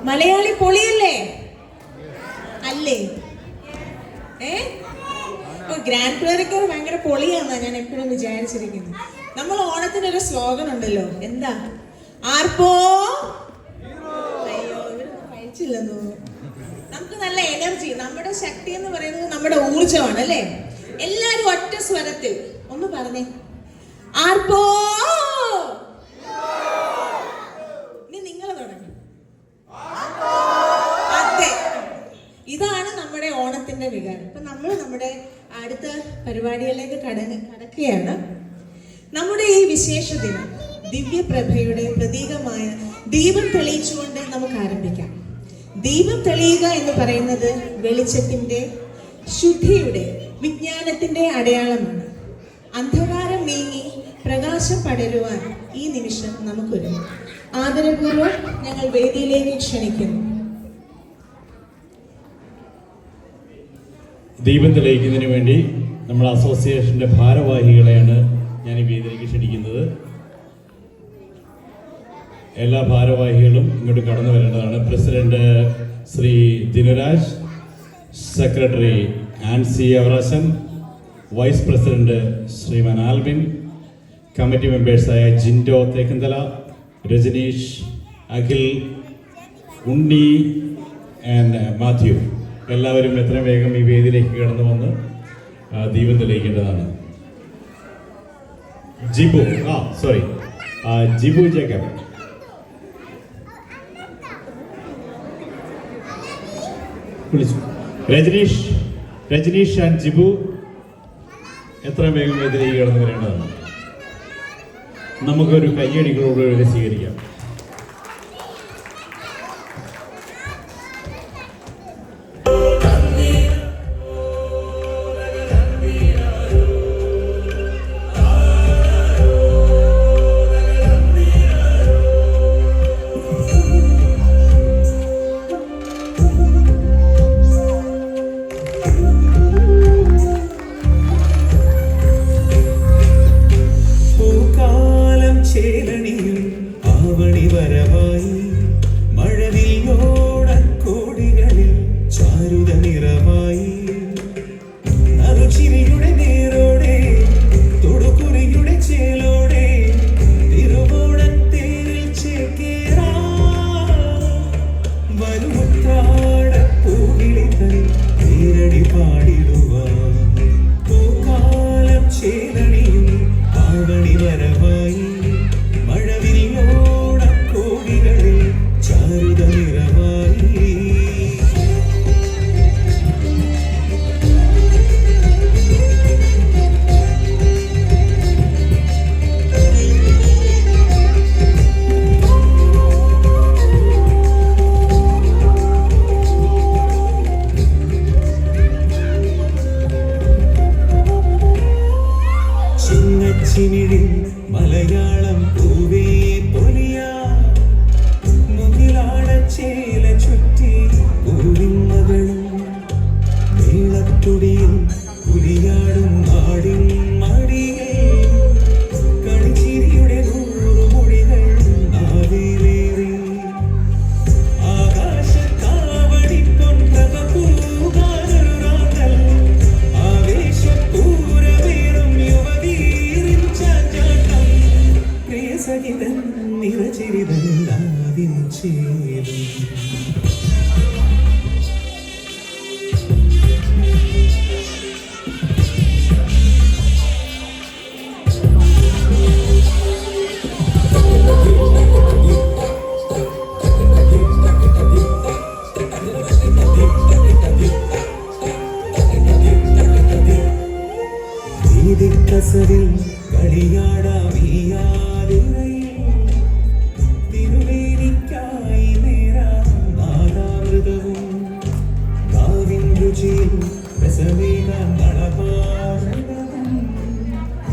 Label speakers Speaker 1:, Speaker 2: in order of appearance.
Speaker 1: മലയാളി പൊളിയല്ലേ? അല്ലേ? ഗ്രാൻഡ് പേരൊക്കെ ഭയങ്കര പൊളിയാന്നാ ഞാൻ എപ്പോഴും വിചാരിച്ചിരിക്കുന്നത്. നമ്മൾ ഓണത്തിനൊരു സ്ലോഗൻ ഉണ്ടല്ലോ, എന്താ? ആർപ്പോ അയ്യോ ഇവരൊന്നും കഴിച്ചില്ലെന്ന് തോന്നുന്നു. നമുക്ക് നല്ല എനർജി, നമ്മുടെ ശക്തി എന്ന് പറയുന്നത് നമ്മുടെ ഊർജമാണ് അല്ലേ? എല്ലാരും ഒറ്റ സ്വരത്തിൽ ഒന്ന് പറഞ്ഞേ, ആർപ്പോ. ഇനി നിങ്ങൾ തുടങ്ങി. അതെ, ഇതാണ് നമ്മുടെ ഓണത്തിന്റെ വികാരം. അപ്പൊ നമ്മൾ നമ്മുടെ അടുത്ത പരിപാടികളിലേക്ക് കടക്കുകയാണ്. നമ്മുടെ ഈ വിശേഷ ദിനം ദിവ്യപ്രഭയുടെ പ്രതീകമായ ദീപം തെളിയിച്ചുകൊണ്ട് നമുക്ക് ആരംഭിക്കാം. ദീപം തെളിയുക എന്ന് പറയുന്നത് വെളിച്ചത്തിന്റെ, ശുദ്ധിയുടെ, വിജ്ഞാനത്തിന്റെ അടയാളമാണ്. അന്ധകാരം നീങ്ങി പ്രകാശം പടരുവാൻ ഈ നിമിഷം നമുക്കൊരു ആദരപൂർവ്വം ഞങ്ങൾ വേദിയിലേക്ക് ക്ഷണിക്കുന്നു.
Speaker 2: ദീപം തെളിയിക്കുന്നതിന് വേണ്ടി നമ്മുടെ അസോസിയേഷന്റെ ഭാരവാഹികളെയാണ് ഞാൻ ഈ വേദിയിലേക്ക് ക്ഷണിക്കുന്നത്. എല്ലാ ഭാരവാഹികളും ഇങ്ങോട്ട് കടന്നു വരേണ്ടതാണ്. President Shri Dinaraj, secretary Ancy Avarashan, vice president Shriman Albin, committee മെമ്പേഴ്സായ ജിൻഡോ തേക്കന്തല, രജനീഷ്, അഖിൽ, ഉണ്ണി ആൻഡ് മാത്യു, എല്ലാവരും എത്രയും വേഗം ഈ വേദിയിലേക്ക് കടന്നു വന്ന് ദീപം തെളിയിക്കേണ്ടതാണ്. ജിബു ജേക്കബ്, രജനീഷ് ആൻഡ് ജിബു എത്രയും വേഗം വേദിയിലേക്ക് കടന്നു വരേണ്ടതാണ്. നമുക്കൊരു കയ്യടികളോട് സ്വീകരിക്കാം.
Speaker 3: മലയാളം പൂവേ പൊലിയാ മുകിലാടച്ചേല ചുറ്റി പൂവിൻ മകളും മേളത്തുടിയും പുലിയാടും നാടിൻ മടിയേ കളിച്ചിരിയുടെ 100 മൊഴികൾ നാവിലേറി ആകാശത്താവടി പൊന്നക പൂകാനൊരു റാന്തൽ ആവേശപൂരവേറും യുവതീരിൻ ചാഞ്ചാട്ടം പ്രിയസഹിതൻ നിറചിരിതല്ലാവിൻ ചേരും. കസവിൽ കളിയാടാ വീയാതിരയിൽ